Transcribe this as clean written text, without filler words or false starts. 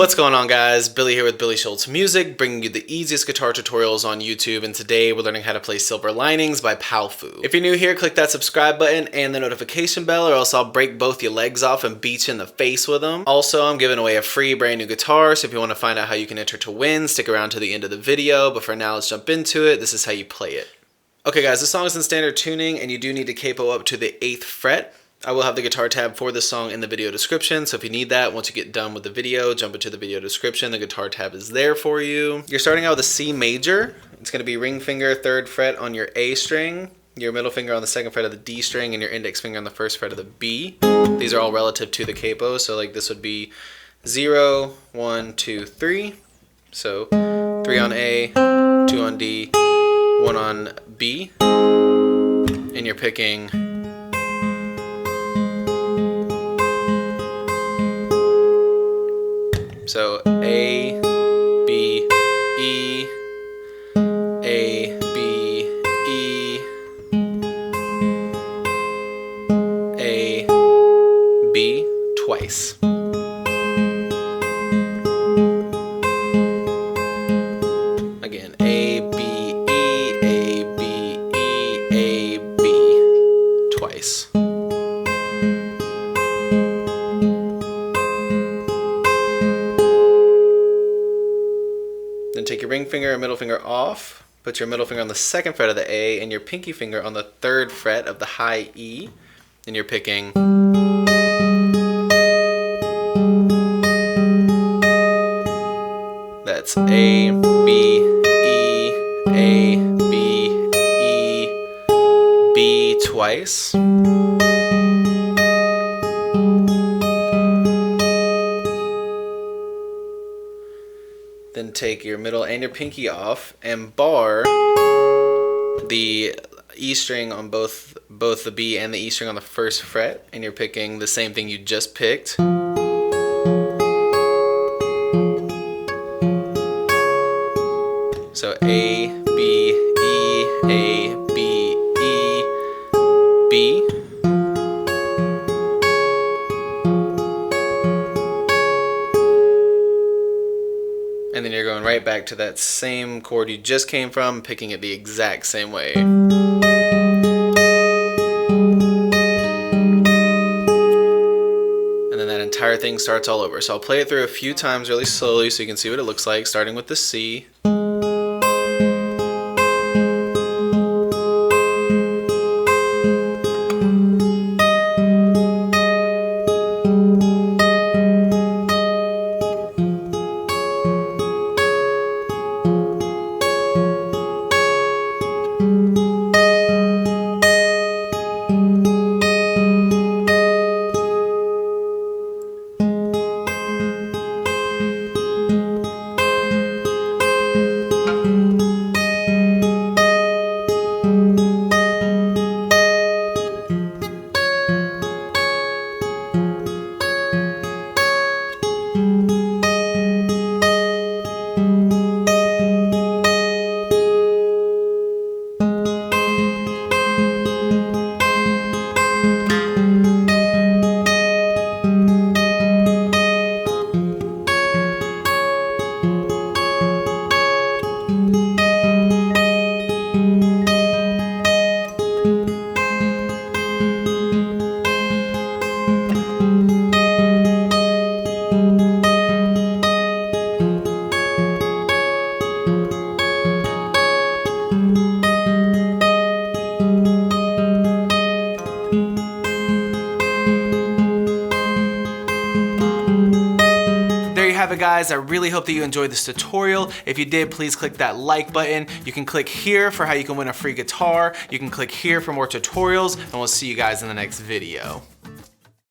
What's going on, guys? Billy here with Billy Schultz Music, bringing you the easiest guitar tutorials on YouTube, and today we're learning how to play Silver Linings by Powfu. If you're new here, click that subscribe button and the notification bell, or else I'll break both your legs off and beat you in the face with them. Also, I'm giving away a free brand new guitar, so if you want to find out how you can enter to win, stick around to the end of the video, but for now, let's jump into it. This is how you play it. Okay guys, this song is in standard tuning, and you do need to capo up to the 8th fret. I will have the guitar tab for this song in the video description, so if you need that, once you get done with the video, jump into the video description. The guitar tab is there for you. You're starting out with a C major. It's going to be ring finger, 3rd fret on your A string, your middle finger on the 2nd fret of the D string, and your index finger on the 1st fret of the B. These are all relative to the capo, so like this would be 0, 1, 2, 3. So 3 on A, 2 on D, 1 on B, and you're picking so A, B, E, A, B, E, A, B, twice. Again, A, B, E, A, B, E, A, B, twice. Then take your ring finger and middle finger off, put your middle finger on the 2nd fret of the A and your pinky finger on the 3rd fret of the high E, and you're picking that's A, B, E, A, B, E, B twice. Then take your middle and your pinky off and bar the E string on both the B and the E string on the 1st fret, and you're picking the same thing you just picked. So A, B, E, A, B, E, B. And then you're going right back to that same chord you just came from, picking it the exact same way. And then that entire thing starts all over. So I'll play it through a few times really slowly so you can see what it looks like, starting with the C. Have it, guys. I really hope that you enjoyed this tutorial. If you did, please click that like button. You can click here for how you can win a free guitar. You can click here for more tutorials, and we'll see you guys in the next video.